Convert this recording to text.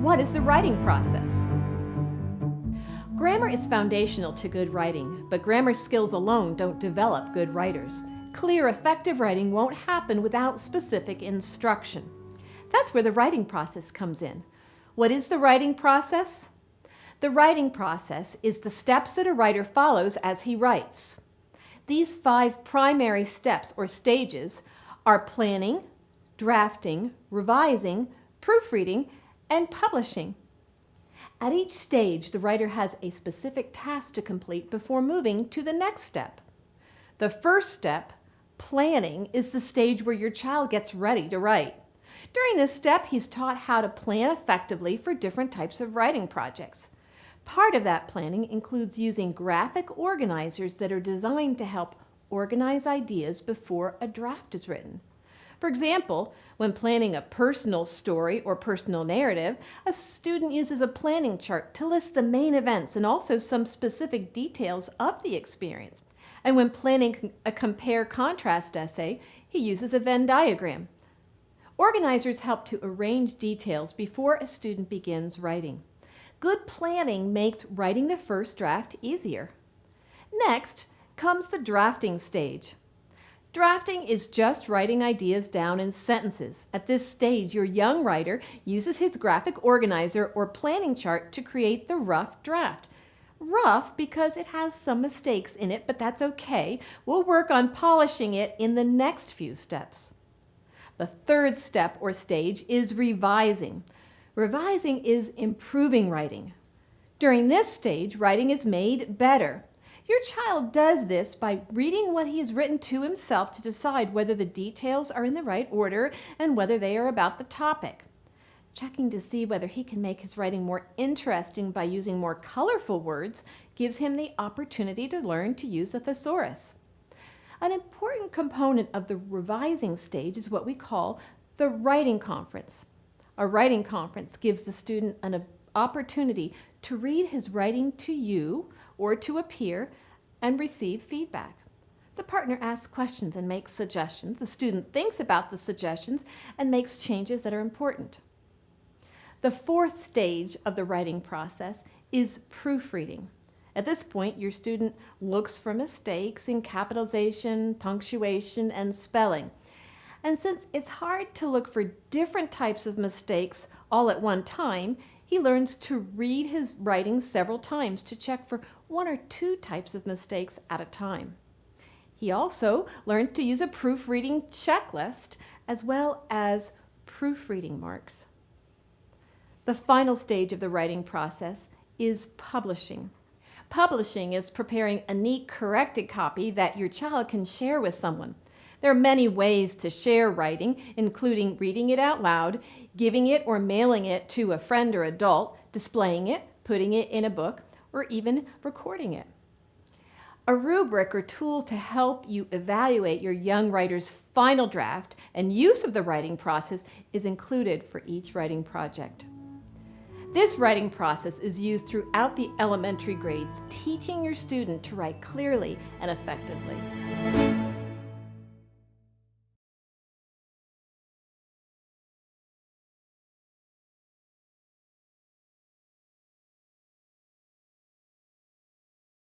What is the writing process? Grammar is foundational to good writing, but grammar skills alone don't develop good writers. Clear, effective writing won't happen without specific instruction. That's where the writing process comes in. What is the writing process? The writing process is the steps that a writer follows as he writes. These 5 primary steps or stages are planning, drafting, revising, proofreading, and publishing. At each stage, the writer has a specific task to complete before moving to the next step. The first step, planning, is the stage where your child gets ready to write. During this step, he's taught how to plan effectively for different types of writing projects. Part of that planning includes using graphic organizers that are designed to help organize ideas before a draft is written. For example, when planning a personal story or personal narrative, a student uses a planning chart to list the main events and also some specific details of the experience. And when planning a compare-contrast essay, he uses a Venn diagram. Organizers help to arrange details before a student begins writing. Good planning makes writing the first draft easier. Next comes the drafting stage. Drafting is just writing ideas down in sentences. At this stage, your young writer uses his graphic organizer or planning chart to create the rough draft. Rough because it has some mistakes in it, but that's okay. We'll work on polishing it in the next few steps. The third step or stage is revising. Revising is improving writing. During this stage, writing is made better. Your child does this by reading what he has written to himself to decide whether the details are in the right order and whether they are about the topic. Checking to see whether he can make his writing more interesting by using more colorful words gives him the opportunity to learn to use a thesaurus. An important component of the revising stage is what we call the writing conference. A writing conference gives the student an opportunity to read his writing to you or to a peer and receive feedback. The partner asks questions and makes suggestions. The student thinks about the suggestions and makes changes that are important. The fourth stage of the writing process is proofreading. At this point, your student looks for mistakes in capitalization, punctuation, and spelling. And since it's hard to look for different types of mistakes all at one time, he learns to read his writing several times to check for 1 or 2 types of mistakes at a time. He also learned to use a proofreading checklist as well as proofreading marks. The final stage of the writing process is publishing. Publishing is preparing a neat corrected copy that your child can share with someone. There are many ways to share writing, including reading it out loud, giving it or mailing it to a friend or adult, displaying it, putting it in a book, or even recording it. A rubric or tool to help you evaluate your young writer's final draft and use of the writing process is included for each writing project. This writing process is used throughout the elementary grades, teaching your student to write clearly and effectively.